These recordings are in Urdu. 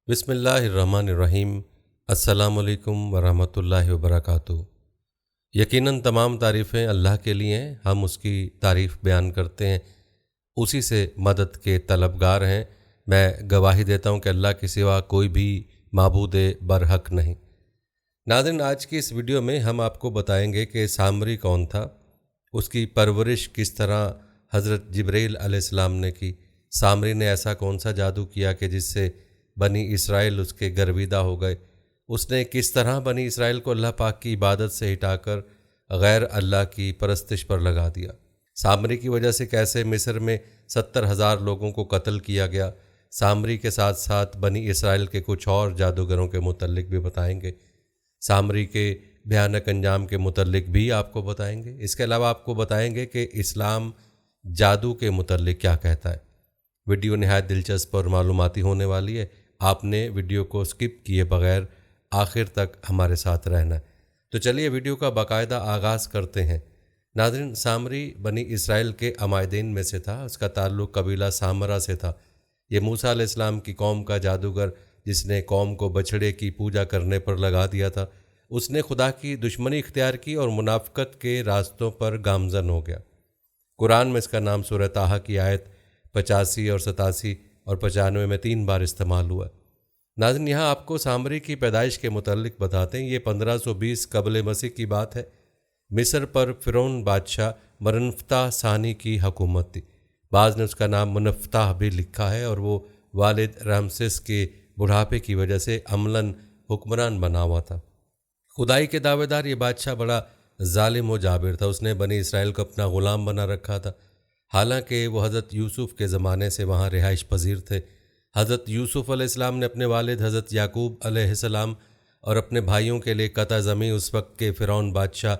بسم اللہ الرحمن الرحیم۔ السلام علیکم ورحمۃ اللہ وبرکاتہ۔ یقیناً تمام تعریفیں اللہ کے لیے ہیں، ہم اس کی تعریف بیان کرتے ہیں، اسی سے مدد کے طلبگار ہیں۔ میں گواہی دیتا ہوں کہ اللہ کے سوا کوئی بھی معبود برحق نہیں۔ ناظرین، آج کی اس ویڈیو میں ہم آپ کو بتائیں گے کہ سامری کون تھا، اس کی پرورش کس طرح حضرت جبرائیل علیہ السلام نے کی، سامری نے ایسا کون سا جادو کیا کہ جس سے بنی اسرائیل اس کے گرویدہ ہو گئے، اس نے کس طرح بنی اسرائیل کو اللہ پاک کی عبادت سے ہٹا کر غیر اللہ کی پرستش پر لگا دیا، سامری کی وجہ سے کیسے مصر میں 70,000 لوگوں کو قتل کیا گیا۔ سامری کے ساتھ ساتھ بنی اسرائیل کے کچھ اور جادوگروں کے متعلق بھی بتائیں گے، سامری کے بھیانک انجام کے متعلق بھی آپ کو بتائیں گے۔ اس کے علاوہ آپ کو بتائیں گے کہ اسلام جادو کے متعلق کیا کہتا ہے۔ ویڈیو نہایت دلچسپ اور معلوماتی ہونے والی ہے، آپ نے ویڈیو کو سکپ کیے بغیر آخر تک ہمارے ساتھ رہنا ہے۔ تو چلیے ویڈیو کا باقاعدہ آغاز کرتے ہیں۔ ناظرین، سامری بنی اسرائیل کے عمائدین میں سے تھا، اس کا تعلق قبیلہ سامرا سے تھا۔ یہ موسیٰ علیہ السلام کی قوم کا جادوگر جس نے قوم کو بچھڑے کی پوجا کرنے پر لگا دیا تھا، اس نے خدا کی دشمنی اختیار کی اور منافقت کے راستوں پر گامزن ہو گیا۔ قرآن میں اس کا نام سورہ طٰہٰ کی آیت 85 اور 87 اور 95 میں 3 بار استعمال ہوا۔ ناظرین، یہاں آپ کو سامری کی پیدائش کے متعلق بتاتے ہیں۔ یہ 1520 قبل مسیح کی بات ہے۔ مصر پر فرعون بادشاہ مرنفتح ثانی کی حکومت تھی، بعض نے اس کا نام منفتح بھی لکھا ہے، اور وہ والد رامسس کے بڑھاپے کی وجہ سے عملاً حکمران بنا ہوا تھا۔ خدائی کے دعوے دار یہ بادشاہ بڑا ظالم و جابر تھا، اس نے بنی اسرائیل کو اپنا غلام بنا رکھا تھا، حالانکہ وہ حضرت یوسف کے زمانے سے وہاں رہائش پذیر تھے۔ حضرت یوسف علیہ السلام نے اپنے والد حضرت یعقوب علیہ السلام اور اپنے بھائیوں کے لیے قطع زمین اس وقت کے فرعون بادشاہ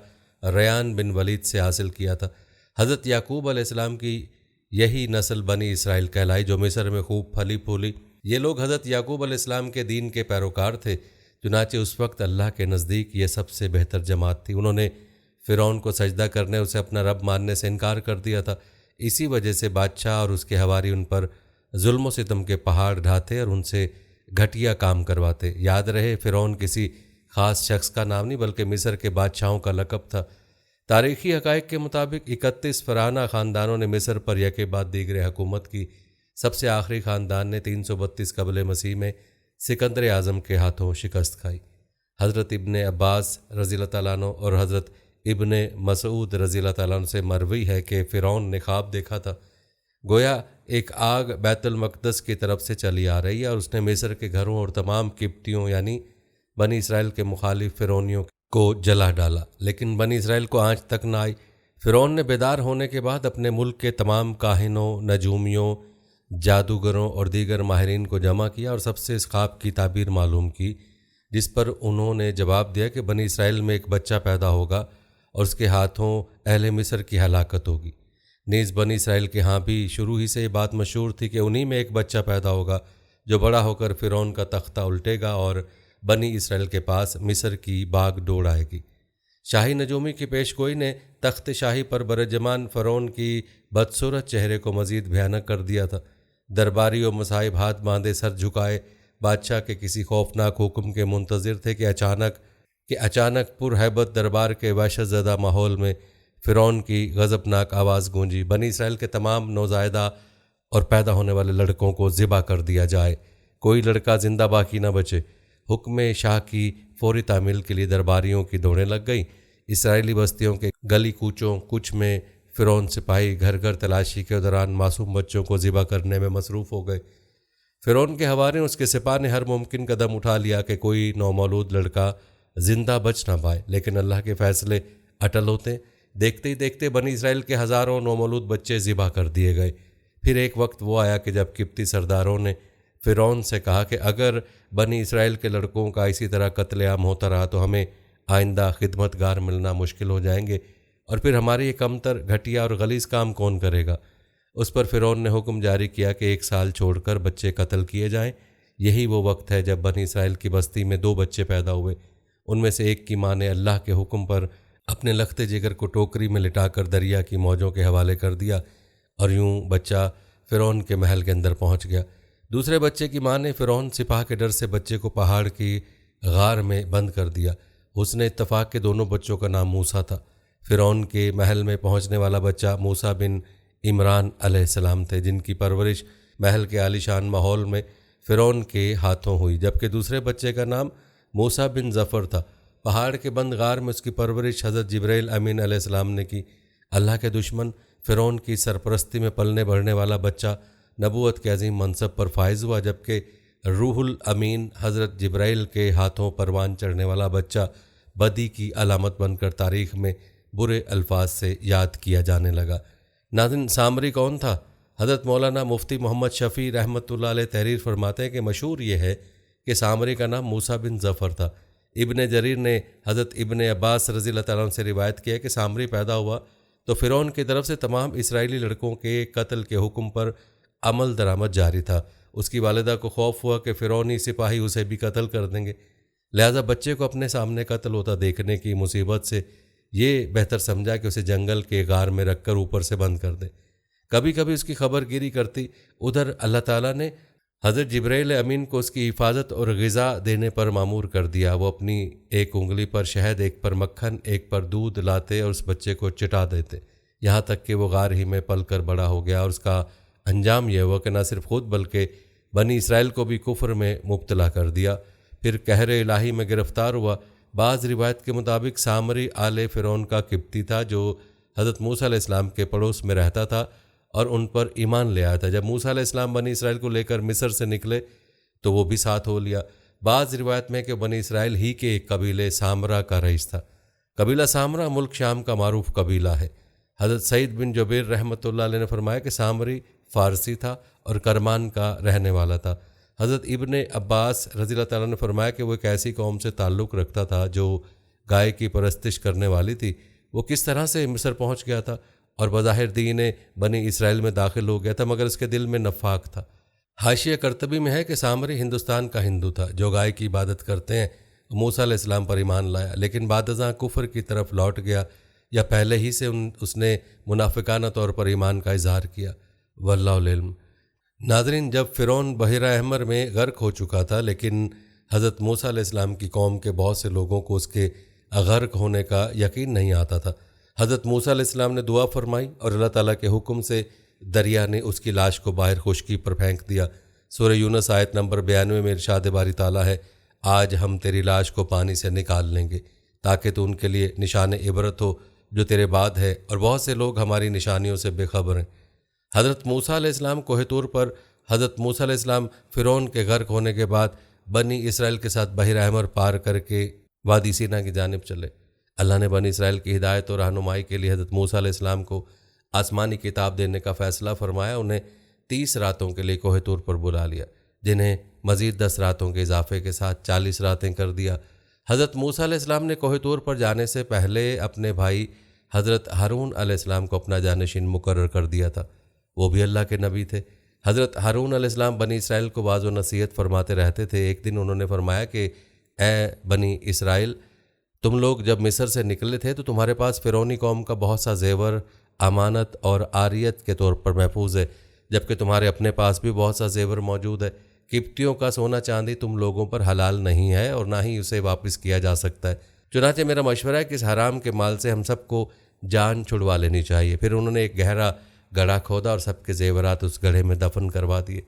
ریان بن ولید سے حاصل کیا تھا۔ حضرت یعقوب علیہ السلام کی یہی نسل بنی اسرائیل کہلائی جو مصر میں خوب پھلی پھولی۔ یہ لوگ حضرت یعقوب علیہ السلام کے دین کے پیروکار تھے، چنانچہ اس وقت اللہ کے نزدیک یہ سب سے بہتر جماعت تھی۔ انہوں نے فرعون کو سجدہ کرنے، اسے اپنا رب ماننے سے انکار کر دیا تھا، اسی وجہ سے بادشاہ اور اس کے حواری ان پر ظلم و ستم کے پہاڑ ڈھاتے اور ان سے گھٹیا کام کرواتے۔ یاد رہے، فرعون کسی خاص شخص کا نام نہیں بلکہ مصر کے بادشاہوں کا لقب تھا۔ تاریخی حقائق کے مطابق 31 فرعونہ خاندانوں نے مصر پر یکے بعد دیگر حکومت کی۔ سب سے آخری خاندان نے 332 قبل مسیح میں سکندر اعظم کے ہاتھوں شکست کھائی۔ حضرت ابن عباس رضی اللہ تعالیٰ عنہ اور حضرت ابن مسعود رضی اللہ تعالیٰ عنہ سے مروی ہے کہ فرعون نے خواب دیکھا تھا، گویا ایک آگ بیت المقدس کی طرف سے چلی آ رہی ہے، اور اس نے مصر کے گھروں اور تمام قبطیوں یعنی بنی اسرائیل کے مخالف فرعونیوں کو جلا ڈالا، لیکن بنی اسرائیل کو آنچ تک نہ آئی۔ فرعون نے بیدار ہونے کے بعد اپنے ملک کے تمام کاہنوں، نجومیوں، جادوگروں اور دیگر ماہرین کو جمع کیا اور سب سے اس خواب کی تعبیر معلوم کی، جس پر انہوں نے جواب دیا کہ بنی اسرائیل میں ایک بچہ پیدا ہوگا اور اس کے ہاتھوں اہل مصر کی ہلاکت ہوگی۔ نیز بنی اسرائیل کے ہاں بھی شروع ہی سے یہ بات مشہور تھی کہ انہی میں ایک بچہ پیدا ہوگا جو بڑا ہو کر فرعون کا تختہ الٹے گا اور بنی اسرائیل کے پاس مصر کی باغ ڈوڑ آئے گی۔ شاہی نجومی کی پیش گوئی نے تخت شاہی پر برجمان فرعون کی بدصورت چہرے کو مزید بھیانک کر دیا تھا۔ درباری و مصاحب ہاتھ باندھے سر جھکائے بادشاہ کے کسی خوفناک حکم کے منتظر تھے کہ اچانک پر ہیبت دربار کے وحشت زدہ ماحول میں فرعون کی غضبناک آواز گونجی، بنی اسرائیل کے تمام نوزائیدہ اور پیدا ہونے والے لڑکوں کو ذبح کر دیا جائے، کوئی لڑکا زندہ باقی نہ بچے۔ حکم شاہ کی فوری تعمیل کے لیے درباریوں کی دوڑیں لگ گئیں۔ اسرائیلی بستیوں کے گلی کوچوں کچھ میں فرعون سپاہی گھر گھر تلاشی کے دوران معصوم بچوں کو ذبح کرنے میں مصروف ہو گئے۔ فرعون کے حوالے اس کے سپاہ نے ہر ممکن قدم اٹھا لیا کہ کوئی نومولود لڑکا زندہ بچ نہ پائے، لیکن اللہ کے فیصلے اٹل ہوتے۔ دیکھتے ہی دیکھتے بنی اسرائیل کے ہزاروں نومولود بچے ذبح کر دیے گئے۔ پھر ایک وقت وہ آیا کہ جب قبطی سرداروں نے فرعون سے کہا کہ اگر بنی اسرائیل کے لڑکوں کا اسی طرح قتل عام ہوتا رہا تو ہمیں آئندہ خدمت گار ملنا مشکل ہو جائیں گے، اور پھر ہماری یہ کمتر، گھٹیا اور غلیظ کام کون کرے گا؟ اس پر فرعون نے حکم جاری کیا کہ 1 سال چھوڑ کر بچے قتل کیے جائیں۔ یہی وہ وقت ہے جب بنی اسرائیل کی بستی میں 2 بچے پیدا ہوئے۔ ان میں سے ایک کی ماں نے اللہ کے حکم پر اپنے لختے جگر کو ٹوکری میں لٹا کر دریا کی موجوں کے حوالے کر دیا، اور یوں بچہ فرعون کے محل کے اندر پہنچ گیا۔ دوسرے بچے کی ماں نے فرعون سپاہ کے ڈر سے بچے کو پہاڑ کی غار میں بند کر دیا۔ حسن اتفاق کے دونوں بچوں کا نام موسیٰ تھا۔ فرعون کے محل میں پہنچنے والا بچہ موسیٰ بن عمران علیہ السلام تھے، جن کی پرورش محل کے عالیشان ماحول میں فرعون کے ہاتھوں ہوئی، جبکہ دوسرے بچے کا نام موسیٰ بن ظفر تھا۔ پہاڑ کے بند غار میں اس کی پرورش حضرت جبرائیل امین علیہ السلام نے کی۔ اللہ کے دشمن فرعون کی سرپرستی میں پلنے بڑھنے والا بچہ نبوت کے عظیم منصب پر فائز ہوا، جبکہ روح الامین حضرت جبرائیل کے ہاتھوں پروان چڑھنے والا بچہ بدی کی علامت بن کر تاریخ میں برے الفاظ سے یاد کیا جانے لگا۔ ناظرین، سامری کون تھا؟ حضرت مولانا مفتی محمد شفیع رحمۃ اللہ علیہ تحریر فرماتے ہیں کہ مشہور یہ ہے کہ سامری کا نام موسیٰ بن ظفر تھا۔ ابن جریر نے حضرت ابن عباس رضی اللہ تعالیٰ عنہ سے روایت کیا کہ سامری پیدا ہوا تو فرعون کی طرف سے تمام اسرائیلی لڑکوں کے قتل کے حکم پر عمل درآمد جاری تھا۔ اس کی والدہ کو خوف ہوا کہ فرعونی سپاہی اسے بھی قتل کر دیں گے، لہذا بچے کو اپنے سامنے قتل ہوتا دیکھنے کی مصیبت سے یہ بہتر سمجھا کہ اسے جنگل کے غار میں رکھ کر اوپر سے بند کر دے۔ کبھی کبھی اس کی خبر گیری کرتی۔ ادھر اللہ تعالیٰ نے حضرت جبرائیل امین کو اس کی حفاظت اور غذا دینے پر مامور کر دیا۔ وہ اپنی ایک انگلی پر شہد، ایک پر مکھن، ایک پر دودھ لاتے اور اس بچے کو چٹا دیتے، یہاں تک کہ وہ غار ہی میں پل کر بڑا ہو گیا، اور اس کا انجام یہ ہوا کہ نہ صرف خود بلکہ بنی اسرائیل کو بھی کفر میں مبتلا کر دیا، پھر قہر الہی میں گرفتار ہوا۔ بعض روایت کے مطابق سامری آل فرعون کا قبطی تھا جو حضرت موسیٰ علیہ السلام کے پڑوس میں رہتا تھا اور ان پر ایمان لے آیا تھا۔ جب موسیٰ علیہ السلام بنی اسرائیل کو لے کر مصر سے نکلے تو وہ بھی ساتھ ہو لیا۔ بعض روایت میں کہ بنی اسرائیل ہی کے ایک قبیلے سامرا کا رئیس تھا۔ قبیلہ سامرا ملک شام کا معروف قبیلہ ہے۔ حضرت سعید بن جبیر رحمۃ اللہ علیہ نے فرمایا کہ سامری فارسی تھا اور کرمان کا رہنے والا تھا۔ حضرت ابن عباس رضی اللہ تعالیٰ نے فرمایا کہ وہ ایک ایسی قوم سے تعلق رکھتا تھا جو گائے کی پرستش کرنے والی تھی۔ وہ کس طرح سے مصر پہنچ گیا تھا اور بظاہر دین بنی اسرائیل میں داخل ہو گیا تھا، مگر اس کے دل میں نفاق تھا۔ حاشیہ کرتبی میں ہے کہ سامری ہندوستان کا ہندو تھا جو گائے کی عبادت کرتے ہیں۔ موسیٰ علیہ السلام پر ایمان لایا، لیکن بعد ازاں کفر کی طرف لوٹ گیا، یا پہلے ہی سے اس نے منافقانہ طور پر ایمان کا اظہار کیا، واللہ العلم۔ ناظرین، جب فرعون بحیرہ احمر میں غرق ہو چکا تھا، لیکن حضرت موسیٰ علیہ السلام کی قوم کے بہت سے لوگوں کو اس کے غرق ہونے کا یقین نہیں آتا تھا۔ حضرت موسیٰ علیہ السلام نے دعا فرمائی اور اللہ تعالیٰ کے حکم سے دریا نے اس کی لاش کو باہر خشکی پر پھینک دیا۔ سورہ یونس آیت نمبر 92 میں ارشاد باری تعالیٰ ہے، آج ہم تیری لاش کو پانی سے نکال لیں گے تاکہ تو ان کے لیے نشان عبرت ہو جو تیرے بعد ہے، اور بہت سے لوگ ہماری نشانیوں سے بے خبر ہیں۔ حضرت موسیٰ علیہ السلام کوہ طور پر حضرت موسیٰ علیہ السلام فرعون کے غرق ہونے کے بعد بنی اسرائیل کے ساتھ بحیرہ احمر پار کر کے وادی سینا کی جانب چلے۔ اللہ نے بنی اسرائیل کی ہدایت اور رہنمائی کے لیے حضرت موسیٰ علیہ السلام کو آسمانی کتاب دینے کا فیصلہ فرمایا۔ انہیں 30 راتوں کے لیے کوہ طور پر بلا لیا، جنہیں مزید 10 راتوں کے اضافے کے ساتھ 40 راتیں کر دیا۔ حضرت موسیٰ علیہ السلام نے کوہ طور پر جانے سے پہلے اپنے بھائی حضرت ہارون علیہ السلام کو اپنا جانشین مقرر کر دیا تھا، وہ بھی اللہ کے نبی تھے۔ حضرت ہارون علیہ السلام بنی اسرائیل کو واعظ و نصیحت فرماتے رہتے تھے۔ ایک دن انہوں نے فرمایا کہ اے بنی اسرائیل، تم لوگ جب مصر سے نکلے تھے تو تمہارے پاس فرعونی قوم کا بہت سا زیور امانت اور عاریت کے طور پر محفوظ ہے، جبکہ تمہارے اپنے پاس بھی بہت سا زیور موجود ہے۔ قبطیوں کا سونا چاندی تم لوگوں پر حلال نہیں ہے اور نہ ہی اسے واپس کیا جا سکتا ہے، چنانچہ میرا مشورہ ہے کہ اس حرام کے مال سے ہم سب کو جان چھڑوا لینی چاہیے۔ پھر انہوں نے ایک گہرا گڑھا کھودا اور سب کے زیورات اس گڑھے میں دفن کروا دیے۔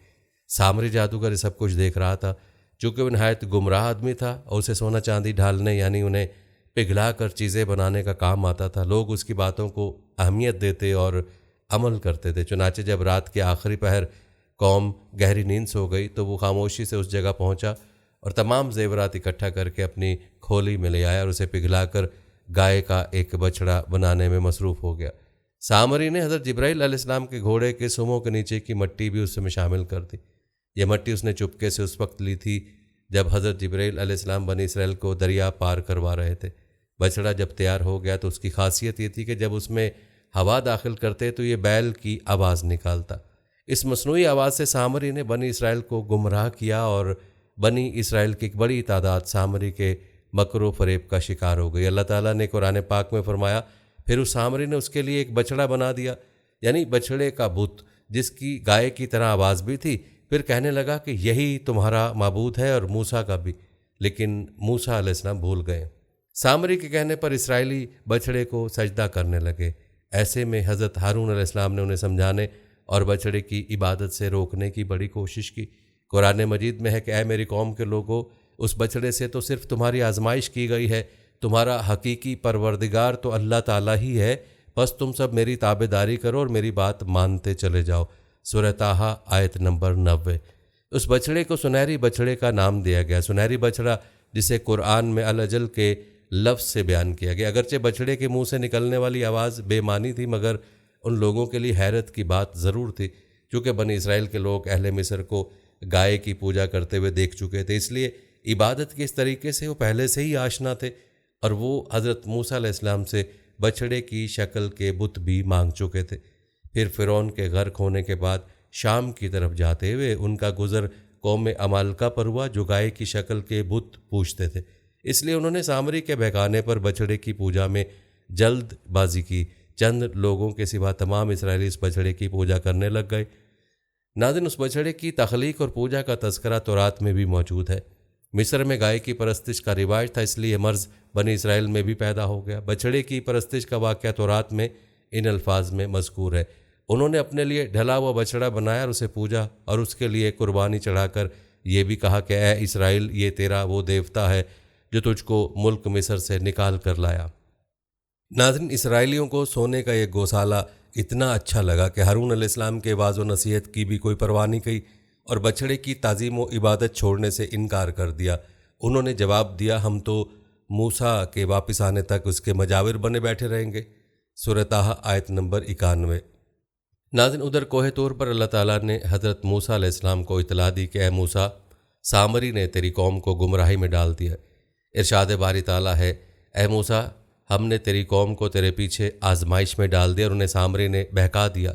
سامری جادوگر یہ سب کچھ دیکھ رہا تھا، چونکہ وہ نہایت گمراہ آدمی تھا اور اسے سونا چاندی ڈھالنے یعنی انہیں پگھلا کر چیزیں بنانے کا کام آتا تھا۔ لوگ اس کی باتوں کو اہمیت دیتے اور عمل کرتے تھے۔ چنانچہ جب رات کے آخری پہر قوم گہری نیند سو گئی تو وہ خاموشی سے اس جگہ پہنچا اور تمام زیورات اکٹھا کر کے اپنی کھولی میں لے آیا اور اسے پگھلا کر گائے کا ایک بچڑا بنانے میں مصروف ہو گیا۔ سامری نے حضرت جبرائیل علیہ السلام کے گھوڑے کے سموں کے نیچے کی مٹی بھی اس میں شامل کر دی۔ یہ مٹی اس نے چپکے سے اس وقت لی تھی جب حضرت جبرائیل علیہ السلام بنی اسرائیل کو دریا پار کروا رہے تھے۔ بچڑا جب تیار ہو گیا تو اس کی خاصیت یہ تھی کہ جب اس میں ہوا داخل کرتے تو یہ بیل کی آواز نکالتا۔ اس مصنوعی آواز سے سامری نے بنی اسرائیل کو گمراہ کیا اور بنی اسرائیل کی ایک بڑی تعداد سامری کے مکر و فریب کا شکار ہو گئی۔ اللہ تعالیٰ نے قرآن پاک میں فرمایا، پھر اس سامری نے اس کے لیے ایک بچڑا بنا دیا، یعنی بچڑے کا بت جس کی گائے کی طرح آواز بھی تھی پھر کہنے لگا کہ یہی تمہارا معبود ہے اور موسیٰ کا بھی، لیکن موسیٰ علیہ السلام بھول گئے۔ سامری کے کہنے پر اسرائیلی بچڑے کو سجدہ کرنے لگے۔ ایسے میں حضرت ہارون علیہ السلام نے انہیں سمجھانے اور بچڑے کی عبادت سے روکنے کی بڑی کوشش کی۔ قرآن مجید میں ہے کہ اے میری قوم کے لوگوں، اس بچڑے سے تو صرف تمہاری آزمائش کی گئی ہے، تمہارا حقیقی پروردگار تو اللہ تعالیٰ ہی ہے، بس تم سب میری تابع داری کرو اور میری بات مانتے چلے جاؤ۔ سورہ طٰہٰ آیت نمبر 90۔ اس بچڑے کو سنہری بچڑے کا نام دیا گیا۔ سنہری بچڑا جسے قرآن میں العجل کے لفظ سے بیان کیا گیا، اگرچہ بچڑے کے منہ سے نکلنے والی آواز بے معنی تھی، مگر ان لوگوں کے لیے حیرت کی بات ضرور تھی، چونکہ بنی اسرائیل کے لوگ اہل مصر کو گائے کی پوجا کرتے ہوئے دیکھ چکے تھے، اس لیے عبادت کے اس طریقے سے وہ پہلے سے ہی آشنا تھے، اور وہ حضرت موسیٰ علیہ السلام سے بچڑے کی شکل کے بت بھی مانگ چکے تھے۔ پھر فرعون کے غرق ہونے کے بعد شام کی طرف جاتے ہوئے ان کا گزر قوم عمالقہ پر ہوا، جو گائے کی شکل کے بت پوجتے تھے، اس لیے انہوں نے سامری کے بہکانے پر بچڑے کی پوجا میں جلد بازی کی۔ چند لوگوں کے سوا تمام اسرائیلی اس بچڑے کی پوجا کرنے لگ گئے۔ ناظرین، اس بچڑے کی تخلیق اور پوجا کا تذکرہ تورات میں بھی موجود ہے۔ مصر میں گائے کی پرستش کا رواج تھا، اس لیے مرض بنی اسرائیل میں بھی پیدا ہو گیا۔ بچڑے کی پرستش کا واقعہ تورات میں ان الفاظ میں مذکور ہے، انہوں نے اپنے لیے ڈھلا ہوا بچڑا بنایا اور اسے پوجا، اور اس کے لیے قربانی چڑھا کر یہ بھی کہا کہ اے اسرائیل، یہ تیرا وہ دیوتا ہے جو تجھ کو ملک مصر سے نکال کر لایا۔ ناظرین، اسرائیلیوں کو سونے کا یہ گوسالہ اتنا اچھا لگا کہ ہارون علیہ السلام کے واعظ و نصیحت کی بھی کوئی پرواہ نہیں کی اور بچڑے کی تعظیم و عبادت چھوڑنے سے انکار کر دیا۔ انہوں نے جواب دیا، ہم تو موسیٰ کے واپس آنے تک اس کے مجاور بنے بیٹھے رہیں گے۔ سورہ طٰہٰ آیت نمبر 91۔ ناظرین، ادھر کوہ طور پر اللہ تعالیٰ نے حضرت موسیٰ علیہ السلام کو اطلاع دی کہ اے موسیٰ، سامری نے تیری قوم کو گمراہی میں ڈال دیا۔ ارشاد باری تعالیٰ ہے، اے موسیٰ، ہم نے تیری قوم کو تیرے پیچھے آزمائش میں ڈال دیا اور انہیں سامری نے بہکا دیا۔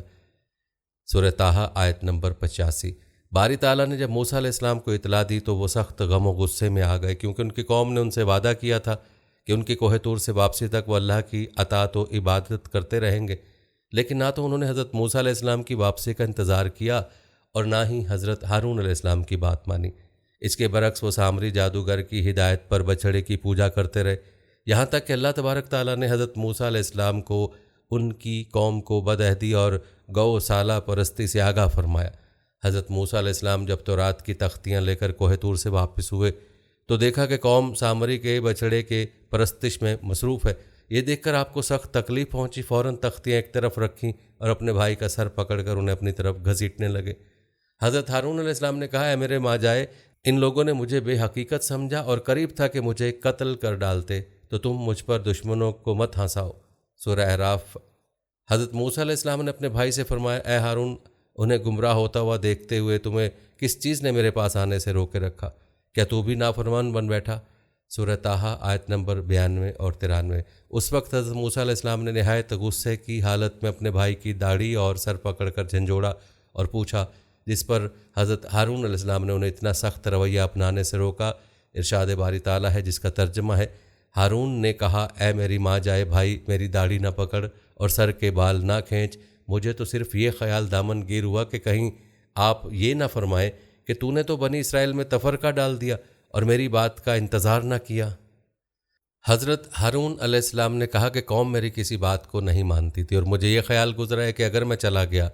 سورہ طٰہٰ آیت نمبر 85۔ باری تعالیٰ نے جب موسیٰ علیہ السلام کو اطلاع دی تو وہ سخت غم و غصے میں آ گئے، کیونکہ ان کی قوم نے ان سے وعدہ کیا تھا کہ ان کی کوہ طور سے واپسی تک وہ اللہ کی اطاعت و عبادت کرتے رہیں گے، لیکن نہ تو انہوں نے حضرت موسیٰ علیہ السلام کی واپسی کا انتظار کیا اور نہ ہی حضرت ہارون علیہ السلام کی بات مانی۔ اس کے برعکس وہ سامری جادوگر کی ہدایت پر بچڑے کی پوجا کرتے رہے، یہاں تک کہ اللہ تبارک تعالیٰ نے حضرت موسیٰ علیہ السلام کو ان کی قوم کو بدعہدی اور گو سالہ پرستی سے آگاہ فرمایا۔ حضرت موسیٰ علیہ السلام جب تورات کی تختیاں لے کر کوہ طور سے واپس ہوئے تو دیکھا کہ قوم سامری کے بچڑے کے پرستش میں مصروف ہے۔ یہ دیکھ کر آپ کو سخت تکلیف پہنچی، فوراً تختیاں ایک طرف رکھیں اور اپنے بھائی کا سر پکڑ کر انہیں اپنی طرف گھسیٹنے لگے۔ حضرت ہارون علیہ السلام نے کہا، اے میرے ماں جائے، ان لوگوں نے مجھے بے حقیقت سمجھا اور قریب تھا کہ مجھے قتل کر ڈالتے، تو تم مجھ پر دشمنوں کو مت ہنساؤ۔ سورہ اعراف۔ حضرت موسیٰ علیہ السلام نے اپنے بھائی سے فرمایا، اے ہارون، انہیں گمراہ ہوتا ہوا دیکھتے ہوئے تمہیں کس چیز نے میرے پاس آنے سے روکے رکھا؟ کیا تو بھی نافرمان بن بیٹھا؟ سورہ طٰہٰ آیت نمبر 92 اور 93۔ اس وقت حضرت موسیٰ علیہ السلام نے نہایت غصے کی حالت میں اپنے بھائی کی داڑھی اور سر پکڑ کر جھنجھوڑا اور پوچھا، جس پر حضرت ہارون علیہ السلام نے انہیں اتنا سخت رویہ اپنانے سے روکا۔ ارشاد باری تعالیٰ ہے، جس کا ترجمہ ہے، ہارون نے کہا، اے میری ماں جائے بھائی، میری داڑھی نہ پکڑ اور سر کے بال نہ کھینچ، مجھے تو صرف یہ خیال دامن گیر ہوا کہ کہیں آپ یہ نہ فرمائیں کہ تو نے تو بنی اسرائیل میں تفرقہ ڈال دیا اور میری بات کا انتظار نہ کیا۔ حضرت ہارون علیہ السلام نے کہا کہ قوم میری کسی بات کو نہیں مانتی تھی اور مجھے یہ خیال گزرا ہے کہ اگر میں چلا گیا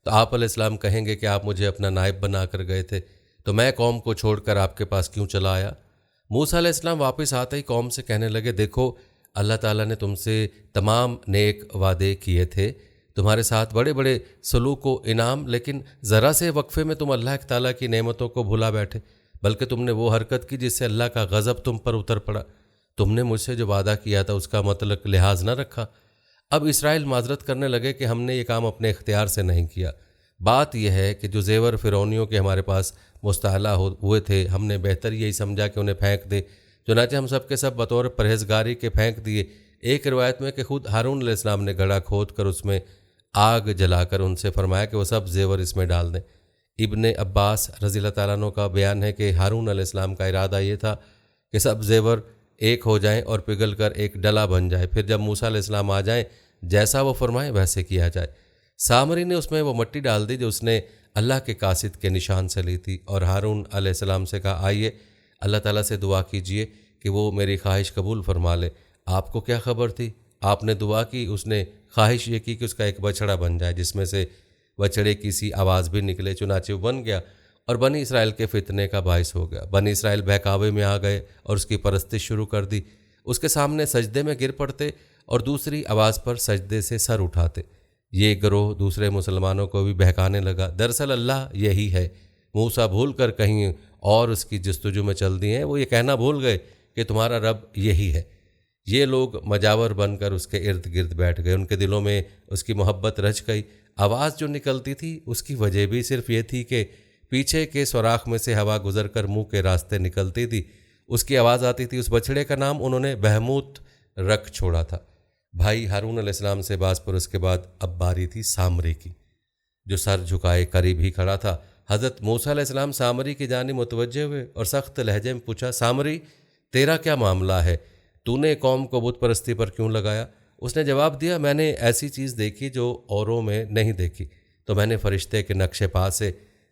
تو آپ علیہ السلام کہیں گے کہ آپ مجھے اپنا نائب بنا کر گئے تھے، تو میں قوم کو چھوڑ کر آپ کے پاس کیوں چلا آیا؟ موسیٰ علیہ السلام واپس آتے ہی قوم سے کہنے لگے، دیکھو، اللہ تعالیٰ نے تم سے تمام نیک وعدے کیے تھے، تمہارے ساتھ بڑے بڑے سلوک و انعام، لیکن ذرا سے وقفے میں تم اللہ تعالیٰ کی نعمتوں کو بھلا بیٹھے، بلکہ تم نے وہ حرکت کی جس سے اللہ کا غضب تم پر اتر پڑا۔ تم نے مجھ سے جو وعدہ کیا تھا اس کا مطلق لحاظ نہ رکھا۔ اب اسرائیل معذرت کرنے لگے کہ ہم نے یہ کام اپنے اختیار سے نہیں کیا۔ بات یہ ہے کہ جو زیور فرعونیوں کے ہمارے پاس مستعلا ہوئے تھے، ہم نے بہتر یہی سمجھا کہ انہیں پھینک دے، چنانچہ ہم سب کے سب بطور پرہیزگاری کے پھینک دیے۔ ایک روایت میں کہ خود ہارون علیہ السلام نے گڑھا کھود کر اس میں آگ جلا کر ان سے فرمایا کہ وہ سب زیور اس میں ڈال دیں۔ ابن عباس رضی اللہ تعالیٰ عنہ کا بیان ہے کہ ہارون علیہ السلام کا ارادہ یہ تھا کہ سب زیور ایک ہو جائیں اور پگھل کر ایک ڈلا بن جائے، پھر جب موسیٰ علیہ السلام آ جائیں جیسا وہ فرمائیں ویسے کیا جائے۔ سامری نے اس میں وہ مٹی ڈال دی جو اس نے اللہ کے قاصد کے نشان سے لی تھی، اور ہارون علیہ السلام سے کہا آئیے اللہ تعالیٰ سے دعا کیجئے کہ وہ میری خواہش قبول فرما لے۔ آپ کو کیا خبر تھی؟ آپ نے دعا کی، اس نے خواہش یہ کی کہ اس کا ایک بچڑا بن جائے جس میں سے بچڑے کی سی آواز بھی نکلے، چنانچہ وہ بن گیا اور بنی اسرائیل کے فتنے کا باعث ہو گیا۔ بنی اسرائیل بہکاوے میں آ گئے اور اس کی پرستش شروع کر دی، اس کے سامنے سجدے میں گر پڑتے اور دوسری آواز پر سجدے سے سر اٹھاتے۔ یہ گروہ دوسرے مسلمانوں کو بھی بہکانے لگا، دراصل اللہ یہی ہے، موسیٰ بھول کر کہیں اور اس کی جستجو میں چل دیے ہیں، وہ یہ کہنا بھول گئے کہ تمہارا رب یہی ہے۔ یہ لوگ مجاور بن کر اس کے ارد گرد بیٹھ گئے، ان کے دلوں میں اس کی محبت رچ گئی۔ آواز جو نکلتی تھی اس کی وجہ بھی صرف یہ تھی کہ پیچھے کے سوراخ میں سے ہوا گزر کر منہ کے راستے نکلتی تھی، اس کی آواز آتی تھی۔ اس بچڑے کا نام انہوں نے بہموت رکھ چھوڑا تھا۔ بھائی ہارون علیہ السلام سے باز پر اس کے بعد اب باری تھی سامری کی، جو سر جھکائے قریب ہی کھڑا تھا۔ حضرت موسیٰ علیہ السلام سامری کی جانب متوجہ ہوئے اور سخت لہجے میں پوچھا، سامری تیرا کیا معاملہ ہے؟ تو نے قوم کو بت پرستی پر کیوں لگایا؟ اس نے جواب دیا، میں نے ایسی چیز دیکھی جو اوروں میں نہیں دیکھی، تو میں نے فرشتے کے نقش پا سے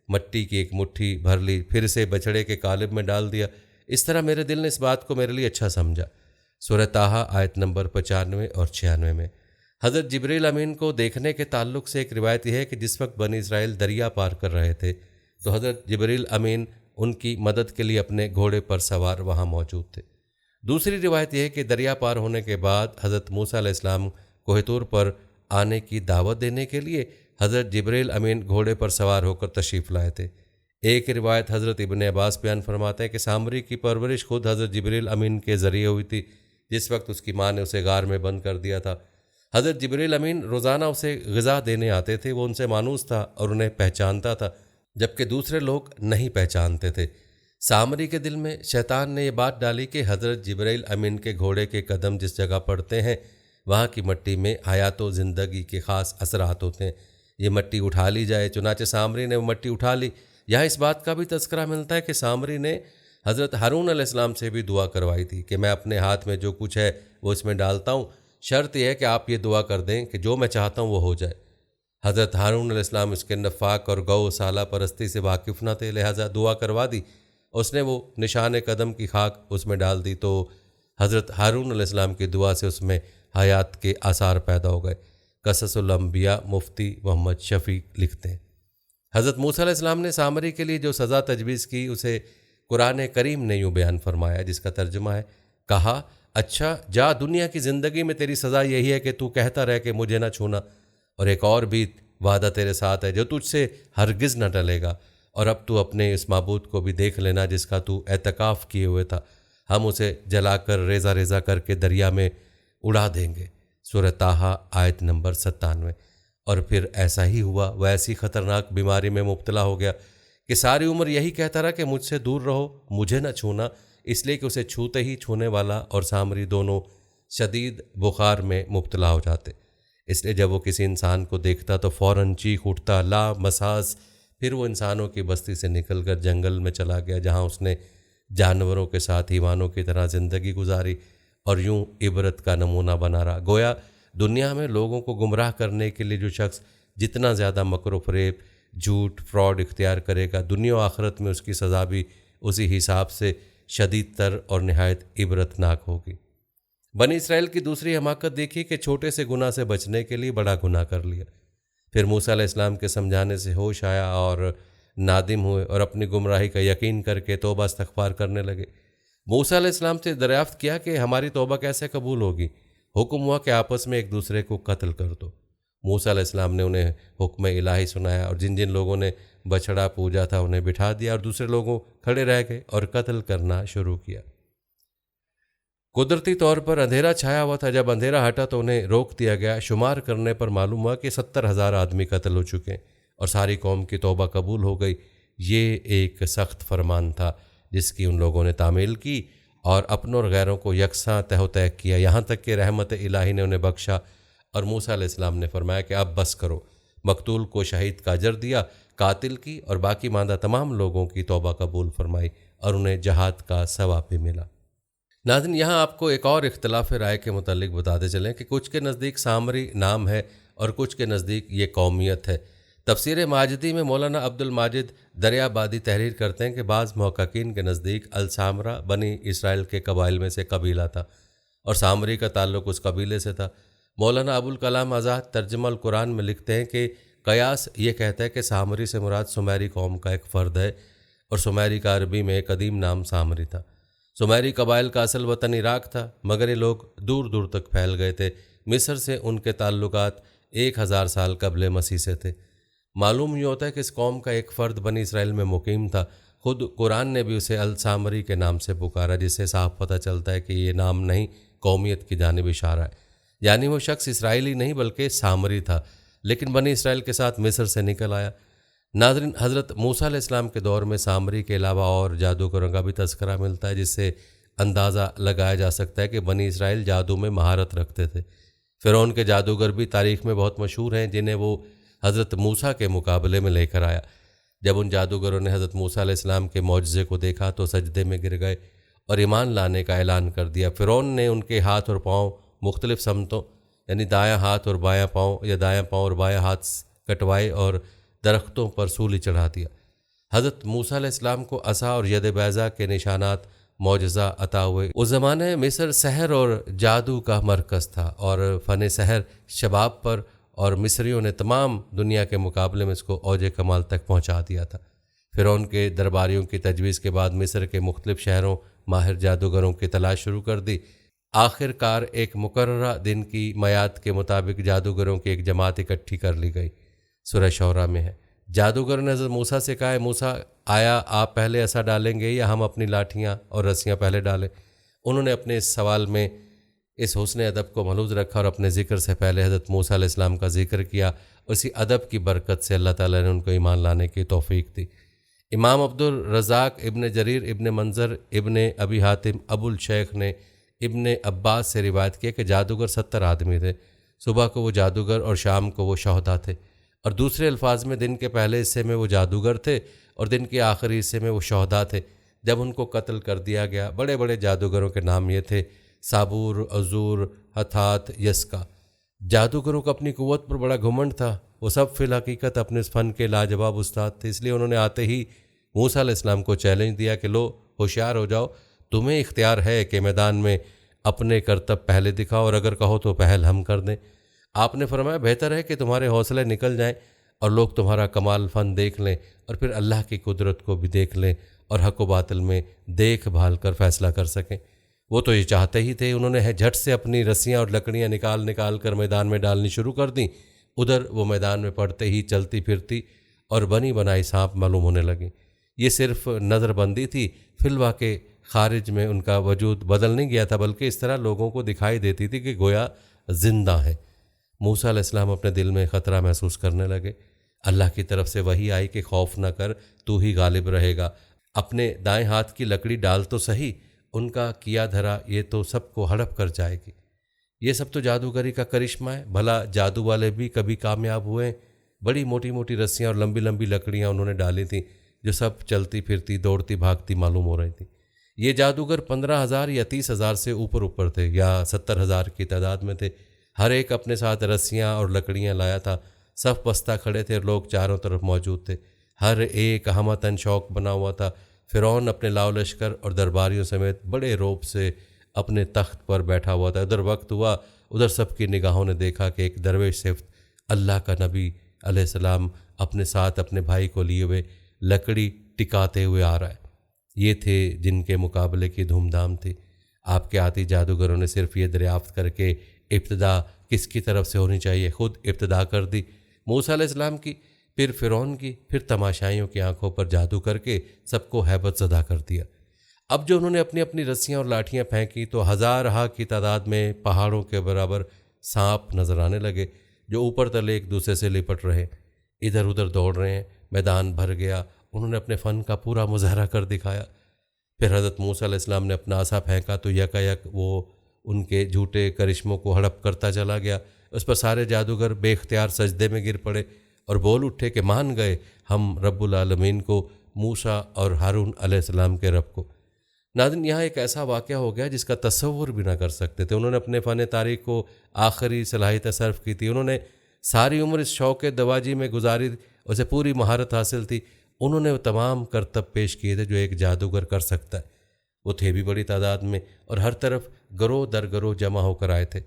مٹی کی ایک مٹھی بھر لی، پھر اسے بچڑے کے قالب میں ڈال دیا۔ اس طرح میرے دل نے اس بات کو میرے لیے اچھا سمجھا۔ سورہ طٰہٰ آیت نمبر 95 اور 96 میں حضرت جبریل امین کو دیکھنے کے تعلق سے ایک روایت یہ ہے کہ جس وقت بنی اسرائیل دریا پار کر رہے تھے تو حضرت جبریل امین ان کی مدد کے لیے اپنے گھوڑے پر سوار وہاں موجود تھے۔ دوسری روایت یہ ہے کہ دریا پار ہونے کے بعد حضرت موسیٰ علیہ السلام کوہ طور پر آنے کی دعوت دینے کے لیے حضرت جبریل امین گھوڑے پر سوار ہو کر تشریف لائے تھے۔ ایک روایت حضرت ابن عباس بیان فرماتے ہیں کہ سامری کی پرورش خود حضرت جبریل امین کے ذریعے ہوئی تھی، جس وقت اس کی ماں نے اسے غار میں بند کر دیا تھا۔ حضرت جبریل امین روزانہ اسے غذا دینے آتے تھے، وہ ان سے مانوس تھا اور انہیں پہچانتا تھا، جبکہ دوسرے لوگ نہیں پہچانتے تھے۔ سامری کے دل میں شیطان نے یہ بات ڈالی کہ حضرت جبریل امین کے گھوڑے کے قدم جس جگہ پڑتے ہیں وہاں کی مٹی میں حیات و زندگی کے خاص اثرات ہوتے ہیں، یہ مٹی اٹھا لی جائے۔ چنانچہ سامری نے وہ مٹی اٹھا لی۔ یہاں اس بات کا بھی تذکرہ ملتا ہے کہ سامری نے حضرت ہارون علیہ السلام سے بھی دعا کروائی تھی کہ میں اپنے ہاتھ میں جو کچھ ہے وہ اس میں ڈالتا ہوں، شرط یہ ہے کہ آپ یہ دعا کر دیں کہ جو میں چاہتا ہوں وہ ہو جائے۔ حضرت ہارون علیہ السلام اس کے نفاق اور گو سالہ پرستی سے واقف نہ تھے، لہٰذا دعا کروا دی۔ اس نے وہ نشان قدم کی خاک اس میں ڈال دی تو حضرت ہارون علیہ السلام کی دعا سے اس میں حیات کے آثار پیدا ہو گئے۔ قصص الانبیاء مفتی محمد شفیع لکھتے ہیں، حضرت موسیٰ علیہ السلام نے سامری کے لیے جو سزا تجویز کی اسے قرآن کریم نے یوں بیان فرمایا، جس کا ترجمہ ہے، کہا اچھا جا، دنیا کی زندگی میں تیری سزا یہی ہے کہ تو کہتا رہے کہ مجھے نہ چھونا، اور ایک اور بھی وعدہ تیرے ساتھ ہے جو تجھ سے ہرگز نہ ٹلے گا، اور اب تو اپنے اس معبود کو بھی دیکھ لینا جس کا تو اعتکاف کیے ہوئے تھا، ہم اسے جلا کر ریزہ ریزہ کر کے دریا میں اڑا دیں گے۔ سورہ طٰہٰ آیت نمبر 97۔ اور پھر ایسا ہی ہوا، وہ ایسی خطرناک بیماری میں مبتلا ہو گیا کہ ساری عمر یہی کہتا رہا کہ مجھ سے دور رہو، مجھے نہ چھونا، اس لیے کہ اسے چھوتے ہی چھونے والا اور سامری دونوں شدید بخار میں مبتلا ہو جاتے، اس لیے جب وہ کسی انسان کو دیکھتا تو فوراً چیخ اٹھتا لا مساس۔ پھر وہ انسانوں کی بستی سے نکل کر جنگل میں چلا گیا، جہاں اس نے جانوروں کے ساتھ حیوانوں کی طرح زندگی گزاری اور یوں عبرت کا نمونہ بنا رہا۔ گویا دنیا میں لوگوں کو گمراہ کرنے کے لیے جو شخص جتنا زیادہ مکر و فریب، جھوٹ، فراڈ اختیار کرے گا، دنیا و آخرت میں اس کی سزا بھی اسی حساب سے شدید تر اور نہایت عبرتناک ہوگی۔ بنی اسرائیل کی دوسری حماقت دیکھی کہ چھوٹے سے گناہ سے بچنے کے لیے بڑا گناہ کر لیا۔ پھر موسیٰ علیہ السلام کے سمجھانے سے ہوش آیا اور نادم ہوئے اور اپنی گمراہی کا یقین کر کے توبہ استغفار کرنے لگے۔ موسیٰ علیہ السلام سے دریافت کیا کہ ہماری توبہ کیسے قبول ہوگی؟ حکم ہوا کہ آپس میں ایک دوسرے کو قتل کر دو۔ موسیٰ علیہ السلام نے انہیں حکم الہی سنایا اور جن جن لوگوں نے بچڑا پوجا تھا انہیں بٹھا دیا اور دوسرے لوگوں کھڑے رہ گئے اور قتل کرنا شروع کیا۔ قدرتی طور پر اندھیرا چھایا ہوا تھا، جب اندھیرا ہٹا تو انہیں روک دیا گیا۔ شمار کرنے پر معلوم ہوا کہ 70,000 آدمی قتل ہو چکے ہیں اور ساری قوم کی توبہ قبول ہو گئی۔ یہ ایک سخت فرمان تھا جس کی ان لوگوں نے تعمیل کی اور اپنوں اور غیروں کو یکساں تہ و تیگ کیا، یہاں تک کہ رحمت الہی نے انہیں بخشا اور موسیٰ علیہ السلام نے فرمایا کہ اب بس کرو۔ مقتول کو شہید کا اجر دیا، قاتل کی اور باقی ماندہ تمام لوگوں کی توبہ قبول فرمائی اور انہیں جہاد کا ثواب بھی ملا۔ ناظرین، یہاں آپ کو ایک اور اختلاف رائے کے متعلق بتاتے چلیں کہ کچھ کے نزدیک سامری نام ہے اور کچھ کے نزدیک یہ قومیت ہے۔ تفسیر ماجدی میں مولانا عبد الماجد دریابادی تحریر کرتے ہیں کہ بعض محققین کے نزدیک السامرہ بنی اسرائیل کے قبائل میں سے قبیلہ تھا اور سامری کا تعلق اس قبیلے سے تھا۔ مولانا ابوالکلام آزاد ترجمہ القرآن میں لکھتے ہیں کہ قیاس یہ کہتا ہے کہ سامری سے مراد سمیری قوم کا ایک فرد ہے، اور سمیری کا عربی میں قدیم نام سامری تھا۔ سمیری قبائل کا اصل وطن عراق تھا، مگر یہ لوگ دور دور تک پھیل گئے تھے۔ مصر سے ان کے تعلقات 1000 سال قبل مسیح سے تھے۔ معلوم یہ ہوتا ہے کہ اس قوم کا ایک فرد بنی اسرائیل میں مقیم تھا۔ خود قرآن نے بھی اسے السامری کے نام سے پکارا، جس سے صاف پتہ چلتا ہے کہ یہ نام نہیں، قومیت کی جانب اشارہ ہے، یعنی وہ شخص اسرائیلی نہیں بلکہ سامری تھا، لیکن بنی اسرائیل کے ساتھ مصر سے نکل آیا۔ ناظرین، حضرت موسیٰ علیہ السلام کے دور میں سامری کے علاوہ اور جادوگروں کا بھی تذکرہ ملتا ہے، جس سے اندازہ لگایا جا سکتا ہے کہ بنی اسرائیل جادو میں مہارت رکھتے تھے۔ فرعون کے جادوگر بھی تاریخ میں بہت مشہور ہیں، جنہیں وہ حضرت موسیٰ کے مقابلے میں لے کر آیا۔ جب ان جادوگروں نے حضرت موسیٰ علیہ السلام کے معجزے کو دیکھا تو سجدے میں گر گئے اور ایمان لانے کا اعلان کر دیا۔ فرعون نے ان کے ہاتھ اور پاؤں مختلف سمتوں، یعنی دایاں ہاتھ اور بایاں پاؤں یا دایاں پاؤں اور بایاں ہاتھ کٹوائے اور درختوں پر سولی چڑھا دیا۔ حضرت موسیٰ علیہ السلام کو عصا اور ید بیضا کے نشانات معجزہ عطا ہوئے۔ اس زمانے میں مصر سحر اور جادو کا مرکز تھا اور فن سحر شباب پر، اور مصریوں نے تمام دنیا کے مقابلے میں اس کو اوج کمال تک پہنچا دیا تھا۔ فرعون کے درباریوں کی تجویز کے بعد مصر کے مختلف شہروں ماہر جادوگروں کی تلاش شروع کر دی۔ آخر کار ایک مقررہ دن کی میعاد کے مطابق جادوگروں کی ایک جماعت اکٹھی کر لی گئی۔ سورہ شعراء میں ہے۔ جادوگر نے حضرت موسیٰ سے کہا، موسیٰ، آیا آپ پہلے عصا ڈالیں گے یا ہم اپنی لاٹھیاں اور رسیاں پہلے ڈالیں؟ انہوں نے اپنے اس سوال میں اس حسن ادب کو ملحوظ رکھا اور اپنے ذکر سے پہلے حضرت موسیٰ علیہ السلام کا ذکر کیا۔ اسی ادب کی برکت سے اللہ تعالیٰ نے ان کو ایمان لانے کی توفیق دی۔ امام عبد الرزاق ابن جریر ابن منظر ابن ابی حاتم ابو الشیخ نے ابن عباس سے روایت کیا کہ جادوگر 70 آدمی تھے۔ صبح کو وہ جادوگر اور شام کو وہ شہداء تھے، اور دوسرے الفاظ میں دن کے پہلے حصے میں وہ جادوگر تھے اور دن کے آخری حصے میں وہ شہداء تھے۔ جب ان کو قتل کر دیا گیا، بڑے بڑے جادوگروں کے نام یہ تھے: صابور، عزور، ہتھات، یسکا۔ جادوگروں کو اپنی قوت پر بڑا گھمنڈ تھا۔ وہ سب فی الحقیقت اپنے اس فن کے لاجواب استاد تھے، اس لیے انہوں نے آتے ہی موسیٰ علیہ السلام کو چیلنج دیا کہ لو، ہوشیار ہو جاؤ، تمہیں اختیار ہے کہ میدان میں اپنے کرتب پہلے دکھاؤ، اور اگر کہو تو پہل ہم کر دیں۔ آپ نے فرمایا، بہتر ہے کہ تمہارے حوصلے نکل جائیں اور لوگ تمہارا کمال فن دیکھ لیں، اور پھر اللہ کی قدرت کو بھی دیکھ لیں اور حق و باطل میں دیکھ بھال کر فیصلہ کر سکیں۔ وہ تو یہ چاہتے ہی تھے۔ انہوں نے جھٹ سے اپنی رسیاں اور لکڑیاں نکال کر میدان میں ڈالنی شروع کر دیں۔ ادھر وہ میدان میں پڑتے ہی چلتی پھرتی اور بنی بنائی سانپ معلوم ہونے لگیں۔ یہ صرف نظر بندی تھی، فی الواقع خارج میں ان کا وجود بدل نہیں گیا تھا، بلکہ اس طرح لوگوں کو دکھائی دیتی تھی کہ گویا زندہ ہے۔ موسیٰ علیہ السلام اپنے دل میں خطرہ محسوس کرنے لگے۔ اللہ کی طرف سے وحی آئی کہ خوف نہ کر، تو ہی غالب رہے گا، اپنے دائیں ہاتھ کی لکڑی ڈال تو صحیح، ان کا کیا دھرا یہ تو سب کو ہڑپ کر جائے گی۔ یہ سب تو جادوگری کا کرشمہ ہے، بھلا جادو والے بھی کبھی کامیاب ہوئے؟ بڑی موٹی موٹی رسیاں اور لمبی لمبی لکڑیاں انہوں نے ڈالی تھیں، جو سب چلتی پھرتی دوڑتی بھاگتی معلوم ہو رہی تھیں۔ یہ جادوگر 15,000 یا 30,000 سے اوپر تھے، یا 70,000 کی تعداد میں تھے۔ ہر ایک اپنے ساتھ رسیاں اور لکڑیاں لایا تھا۔ صف بستہ کھڑے تھے اور لوگ چاروں طرف موجود تھے۔ ہر ایک ہمتن شوق بنا ہوا تھا۔ فرعون اپنے لاؤ لشکر اور درباریوں سمیت بڑے روب سے اپنے تخت پر بیٹھا ہوا تھا۔ ادھر وقت ہوا، ادھر سب کی نگاہوں نے دیکھا کہ ایک درویش صفت، اللہ کا نبی علیہ السلام، اپنے ساتھ اپنے بھائی کو لیے ہوئے لکڑی ٹکاتے ہوئے آ رہا ہے۔ یہ تھے جن کے مقابلے کی دھوم دھام تھی۔ آپ کے آتی جادوگروں نے صرف یہ دریافت کر کے ابتدا کس کی طرف سے ہونی چاہیے، خود ابتدا کر دی، موسیٰ علیہ السلام کی، پھر فرعون کی، پھر تماشائیوں کی آنکھوں پر جادو کر کے سب کو ہیبت زدہ کر دیا۔ اب جو انہوں نے اپنی اپنی رسیاں اور لاٹھیاں پھینکی تو ہزار ہا کی تعداد میں پہاڑوں کے برابر سانپ نظر آنے لگے، جو اوپر تلے ایک دوسرے سے لپٹ رہے، ادھر ادھر دوڑ رہے ہیں۔ میدان بھر گیا۔ انہوں نے اپنے فن کا پورا مظاہرہ کر دکھایا۔ پھر حضرت موسیٰ علیہ السلام نے اپنا عصا پھینکا تو یک وہ ان کے جھوٹے کرشموں کو ہڑپ کرتا چلا گیا۔ اس پر سارے جادوگر بے اختیار سجدے میں گر پڑے اور بول اٹھے کہ مان گئے ہم رب العالمین کو، موسیٰ اور ہارون علیہ السلام کے رب کو۔ ناظرین، یہاں ایک ایسا واقعہ ہو گیا جس کا تصور بھی نہ کر سکتے تھے۔ انہوں نے اپنے فن تاریخ کو آخری صلاحیت صرف کی تھی۔ انہوں نے ساری عمر اس شوق دواجی میں گزاری اسے پوری مہارت حاصل تھی، انہوں نے وہ تمام کرتب پیش کیے تھے جو ایک جادوگر کر سکتا ہے۔ وہ تھے بھی بڑی تعداد میں اور ہر طرف گروہ در گروہ جمع ہو کر آئے تھے۔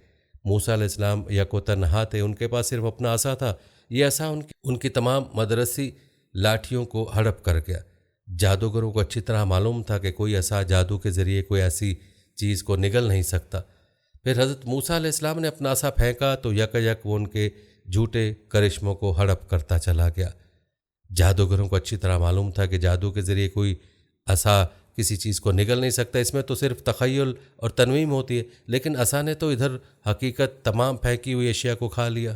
موسیٰ علیہ السلام یک و تنہا تھے، ان کے پاس صرف اپنا عصا تھا۔ یہ عصا ان کی تمام مدرسی لاٹھیوں کو ہڑپ کر گیا۔ جادوگروں کو اچھی طرح معلوم تھا کہ کوئی عصا جادو کے ذریعے کوئی ایسی چیز کو نگل نہیں سکتا۔ پھر حضرت موسیٰ علیہ السلام نے اپنا عصا پھینکا تو یک وہ ان کے جھوٹے کرشموں کو ہڑپ کرتا چلا گیا۔ جادوگروں کو اچھی طرح معلوم تھا کہ جادو کے ذریعے کوئی عصا کسی چیز کو نگل نہیں سکتا، اس میں تو صرف تخیل اور تنویم ہوتی ہے، لیکن عصا نے تو ادھر حقیقت تمام پھینکی ہوئی اشیاء کو کھا لیا۔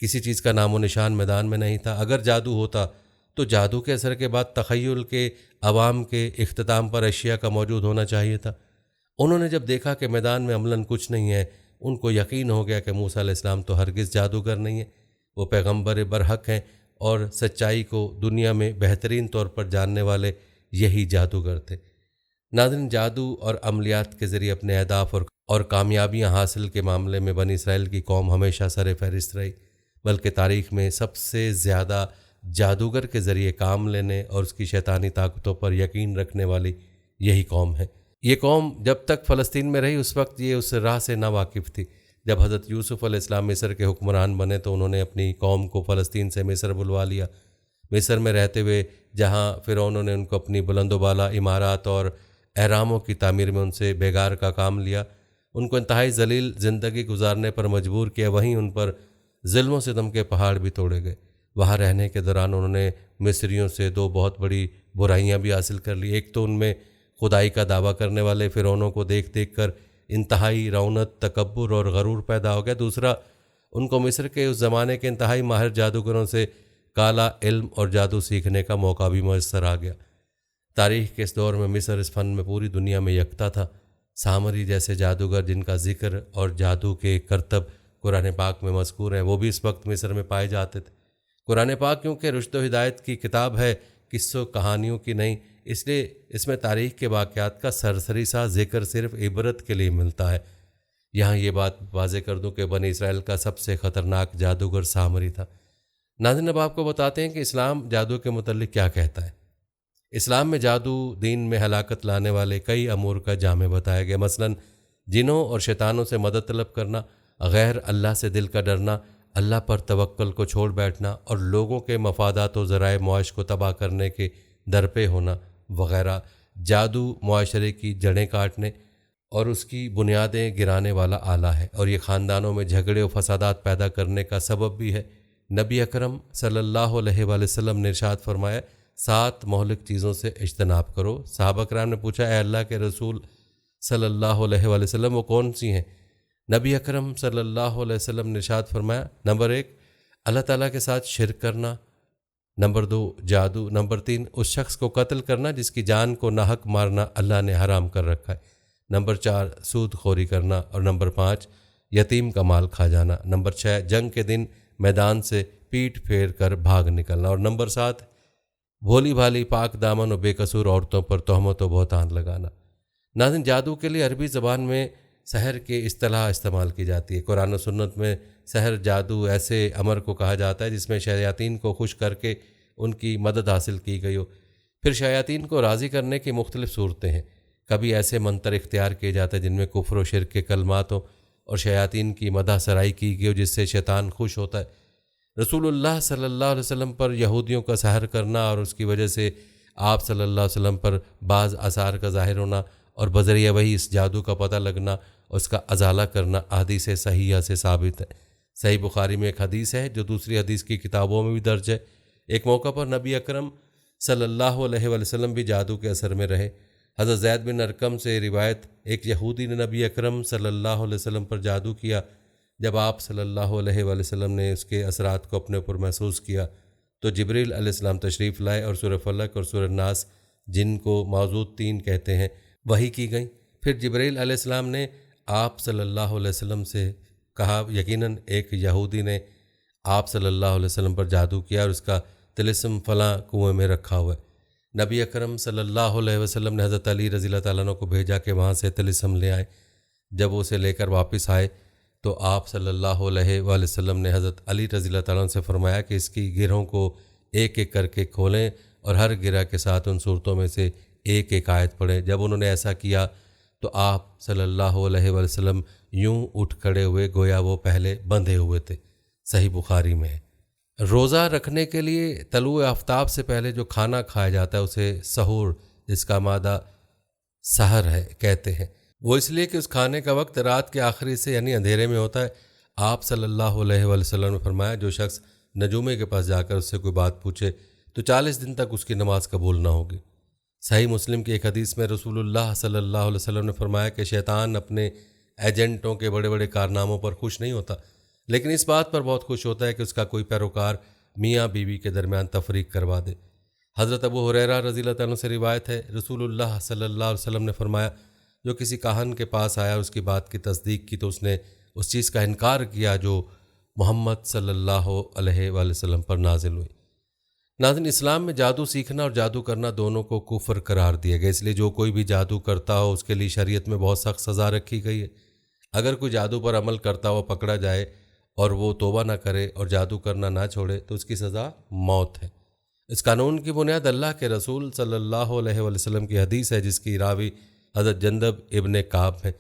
کسی چیز کا نام و نشان میدان میں نہیں تھا۔ اگر جادو ہوتا تو جادو کے اثر کے بعد تخیل کے عوام کے اختتام پر اشیاء کا موجود ہونا چاہیے تھا۔ انہوں نے جب دیکھا کہ میدان میں عملاً کچھ نہیں ہے، ان کو یقین ہو گیا کہ موسیٰ علیہ السلام تو ہرگز جادوگر نہیں ہیں، وہ پیغمبر برحق ہیں اور سچائی کو دنیا میں بہترین طور پر جاننے والے یہی جادوگر تھے۔ ناظرین، جادو اور عملیات کے ذریعے اپنے اہداف اور کامیابیاں حاصل کے معاملے میں بنی اسرائیل کی قوم ہمیشہ سر فہرست رہی، بلکہ تاریخ میں سب سے زیادہ جادوگر کے ذریعے کام لینے اور اس کی شیطانی طاقتوں پر یقین رکھنے والی یہی قوم ہے۔ یہ قوم جب تک فلسطین میں رہی اس وقت یہ اس راہ سے نا واقف تھی۔ جب حضرت یوسف علیہ السلام مصر کے حکمران بنے تو انہوں نے اپنی قوم کو فلسطین سے مصر بلوا لیا۔ مصر میں رہتے ہوئے جہاں فرعونوں نے ان کو اپنی بلند و بالا عمارات اور اہراموں کی تعمیر میں ان سے بیگار کا کام لیا، ان کو انتہائی ذلیل زندگی گزارنے پر مجبور کیا، وہیں ان پر ظلم و ستم کے پہاڑ بھی توڑے گئے۔ وہاں رہنے کے دوران انہوں نے مصریوں سے دو بہت بڑی برائیاں بھی حاصل کر لی۔ ایک تو ان میں خدائی کا دعویٰ کرنے والے فرعونوں کو دیکھ دیکھ کر انتہائی رونت، تکبر اور غرور پیدا ہو گیا۔ دوسرا، ان کو مصر کے اس زمانے کے انتہائی ماہر جادوگروں سے کالا علم اور جادو سیکھنے کا موقع بھی میسر آ گیا۔ تاریخ کے اس دور میں مصر اس فن میں پوری دنیا میں یکتا تھا۔ سامری جیسے جادوگر جن کا ذکر اور جادو کے کرتب قرآن پاک میں مذکور ہیں، وہ بھی اس وقت مصر میں پائے جاتے تھے۔ قرآن پاک کیونکہ رشد و ہدایت کی کتاب ہے، قصوں کہانیوں کی نہیں، اس لیے اس میں تاریخ کے واقعات کا سرسری سا ذکر صرف عبرت کے لیے ملتا ہے۔ یہاں یہ بات واضح کر دوں کہ بنی اسرائیل کا سب سے خطرناک جادوگر سامری تھا۔ ناظرین، اب آپ کو بتاتے ہیں کہ اسلام جادو کے متعلق کیا کہتا ہے۔ اسلام میں جادو دین میں ہلاکت لانے والے کئی امور کا جامع بتایا گیا، مثلاً جنوں اور شیطانوں سے مدد طلب کرنا، غیر اللہ سے دل کا ڈرنا، اللہ پر توکل کو چھوڑ بیٹھنا اور لوگوں کے مفادات و ذرائع معاش کو تباہ کرنے کے درپے ہونا وغیرہ۔ جادو معاشرے کی جڑیں کاٹنے اور اس کی بنیادیں گرانے والا آلہ ہے، اور یہ خاندانوں میں جھگڑے و فسادات پیدا کرنے کا سبب بھی ہے۔ نبی اکرم صلی اللہ علیہ وآلہ وسلم نے ارشاد فرمایا، 7 مہلک چیزوں سے اجتناب کرو۔ صحابہ کرام نے پوچھا، اے اللہ کے رسول صلی اللہ علیہ وآلہ وسلم، وہ کون سی ہیں؟ نبی اکرم صلی اللہ علیہ وسلم نے ارشاد فرمایا، نمبر 1 اللہ تعالیٰ کے ساتھ شرک کرنا، نمبر 2 جادو، نمبر 3 اس شخص کو قتل کرنا جس کی جان کو ناحق مارنا اللہ نے حرام کر رکھا ہے، نمبر 4 سود خوری کرنا، اور نمبر 5 یتیم کا مال کھا جانا، نمبر 6 جنگ کے دن میدان سے پیٹ پھیر کر بھاگ نکلنا، اور نمبر 7 بھولی بھالی پاک دامن و بے قصور عورتوں پر تہمت و بہتان لگانا۔ ناظرین، جادو کے لیے عربی زبان میں سحر کی اصطلاح استعمال کی جاتی ہے۔ قرآن و سنت میں سحر جادو ایسے امر کو کہا جاتا ہے جس میں شیاطین کو خوش کر کے ان کی مدد حاصل کی گئی ہو۔ پھر شیاطین کو راضی کرنے کی مختلف صورتیں ہیں۔ کبھی ایسے منتر اختیار کیے جاتے ہیں جن میں کفر و شرک کے کلمات ہوں اور شیاطین کی مدح سرائی کی گئی ہو جس سے شیطان خوش ہوتا ہے۔ رسول اللہ صلی اللہ علیہ وسلم پر یہودیوں کا سحر کرنا اور اس کی وجہ سے آپ صلی اللہ علیہ وسلم پر بعض آثار کا ظاہر ہونا اور بذریعہ وہی اس جادو کا پتہ لگنا اور اس کا ازالہ کرنا احادیث صحیحہ سے ثابت ہے۔ صحیح بخاری میں ایک حدیث ہے جو دوسری حدیث کی کتابوں میں بھی درج ہے۔ ایک موقع پر نبی اکرم صلی اللہ علیہ وآلہ وسلم بھی جادو کے اثر میں رہے۔ حضرت زید بن ارقم سے روایت، ایک یہودی نے نبی اکرم صلی اللہ علیہ وسلم پر جادو کیا۔ جب آپ صلی اللہ علیہ وآلہ وسلم نے اس کے اثرات کو اپنے اوپر محسوس کیا تو جبریل علیہ السلام تشریف لائے اور سورہ فلق اور سورہ ناس، جن کو موضوع 3 کہتے ہیں، وحی کی گئیں۔ پھر جبریل علیہ السلام نے آپ صلی اللہ علیہ وسلم سے کہا، یقیناً ایک یہودی نے آپ صلی اللہ علیہ وسلم پر جادو کیا اور اس کا طلسم فلاں کنویں میں رکھا ہوا ہے۔ نبی اکرم صلی اللہ علیہ وسلم نے حضرت علی رضی اللہ تعالیٰ عنہ کو بھیجا کہ وہاں سے طلسم لے آئے۔ جب وہ اسے لے کر واپس آئے تو آپ صلی اللہ علیہ وآلہ وسلم نے حضرت علی رضی اللہ تعالیٰ عنہ سے فرمایا کہ اس کی گرہوں کو ایک ایک کر کے کھولیں اور ہر گرہ کے ساتھ ان صورتوں میں سے ایک ایک آیت پڑھیں۔ جب انہوں نے ایسا کیا تو آپ صلی اللہ علیہ وسلم یوں اٹھ کھڑے ہوئے گویا وہ پہلے بندھے ہوئے تھے۔ صحیح بخاری میں ہے۔ روزہ رکھنے کے لیے طلوع آفتاب سے پہلے جو کھانا کھایا جاتا ہے اسے سحور، جس کا مادہ سحر ہے، کہتے ہیں۔ وہ اس لیے کہ اس کھانے کا وقت رات کے آخری سے یعنی اندھیرے میں ہوتا ہے۔ آپ صلی اللہ علیہ وسلم نے فرمایا جو شخص نجومے کے پاس جا کر اس سے کوئی بات پوچھے تو 40 دن تک اس کی نماز قبول نہ ہوگی۔ صحیح مسلم کی ایک حدیث میں رسول اللہ صلی اللہ علیہ وسلم نے فرمایا کہ شیطان اپنے ایجنٹوں کے بڑے بڑے کارناموں پر خوش نہیں ہوتا، لیکن اس بات پر بہت خوش ہوتا ہے کہ اس کا کوئی پیروکار میاں بیوی کے درمیان تفریق کروا دے۔ حضرت ابو ہریرہ رضی اللہ عنہ سے روایت ہے، رسول اللہ صلی اللہ علیہ وسلم نے فرمایا جو کسی کاہن کے پاس آیا اس کی بات کی تصدیق کی تو اس نے اس چیز کا انکار کیا جو محمد صلی اللہ علیہ وآلہ وسلم پر نازل ہوئی۔ ناظرین، اسلام میں جادو سیکھنا اور جادو کرنا دونوں کو کفر قرار دیا گیا، اس لیے جو کوئی بھی جادو کرتا ہو اس کے لیے شریعت میں بہت سخت سزا رکھی گئی ہے۔ اگر کوئی جادو پر عمل کرتا ہوا پکڑا جائے اور وہ توبہ نہ کرے اور جادو کرنا نہ چھوڑے تو اس کی سزا موت ہے۔ اس قانون کی بنیاد اللہ کے رسول صلی اللہ علیہ وسلم کی حدیث ہے جس کی راوی حضرت جندب ابن کعب ہے۔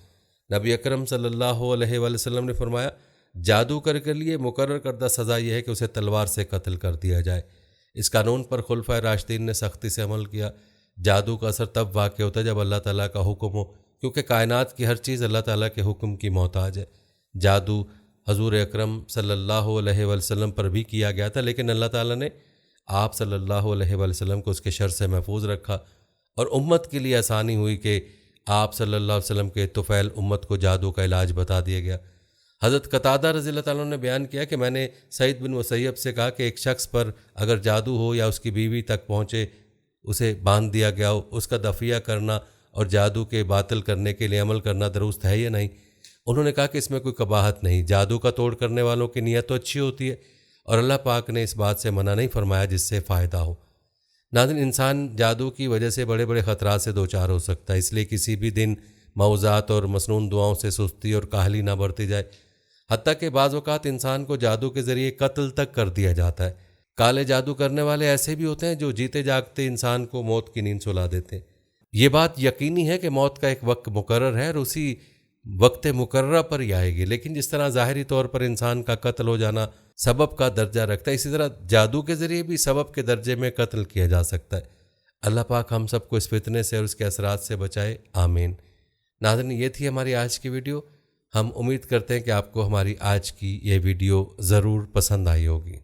نبی اکرم صلی اللہ علیہ وسلم نے فرمایا جادوگر کے لیے مقرر کردہ سزا یہ ہے کہ اسے تلوار سے قتل کر دیا جائے۔ اس قانون پر خلفائے راشدین نے سختی سے عمل کیا۔ جادو کا اثر تب واقع ہوتا ہے جب اللہ تعالیٰ کا حکم ہو، کیونکہ کائنات کی ہر چیز اللہ تعالیٰ کے حکم کی محتاج ہے۔ جادو حضور اکرم صلی اللہ علیہ وسلم پر بھی کیا گیا تھا، لیکن اللہ تعالیٰ نے آپ صلی اللہ علیہ وسلم کو اس کے شر سے محفوظ رکھا اور امت کے لیے آسانی ہوئی کہ آپ صلی اللہ علیہ وسلم کے طفیل امت کو جادو کا علاج بتا دیا گیا۔ حضرت قتادہ رضی اللہ تعالیٰ نے بیان کیا کہ میں نے سعید بن مسیب سے کہا کہ ایک شخص پر اگر جادو ہو یا اس کی بیوی تک پہنچے، اسے باندھ دیا گیا ہو، اس کا دفیہ کرنا اور جادو کے باطل کرنے کے لیے عمل کرنا درست ہے یا نہیں؟ انہوں نے کہا کہ اس میں کوئی قباحت نہیں، جادو کا توڑ کرنے والوں کی نیت تو اچھی ہوتی ہے اور اللہ پاک نے اس بات سے منع نہیں فرمایا جس سے فائدہ ہو۔ ناظرین، انسان جادو کی وجہ سے بڑے بڑے خطرات سے دوچار ہو سکتا ہے، اس لیے کسی بھی دن موضوعات اور مسنون دعاؤں سے سستی اور کاہلی نہ برتی جائے، حتیٰ کہ بعض اوقات انسان کو جادو کے ذریعے قتل تک کر دیا جاتا ہے۔ کالے جادو کرنے والے ایسے بھی ہوتے ہیں جو جیتے جاگتے انسان کو موت کی نیند سلا دیتے ہیں۔ یہ بات یقینی ہے کہ موت کا ایک وقت مقرر ہے اور اسی وقت مقررہ پر ہی آئے گی، لیکن جس طرح ظاہری طور پر انسان کا قتل ہو جانا سبب کا درجہ رکھتا ہے، اسی طرح جادو کے ذریعے بھی سبب کے درجے میں قتل کیا جا سکتا ہے۔ اللہ پاک ہم سب کو اس فتنے سے اور اس کے اثرات سے بچائے، آمین۔ ناظرین، یہ تھی ہماری آج کی ویڈیو۔ ہم امید کرتے ہیں کہ آپ کو ہماری آج کی یہ ویڈیو ضرور پسند آئی ہوگی۔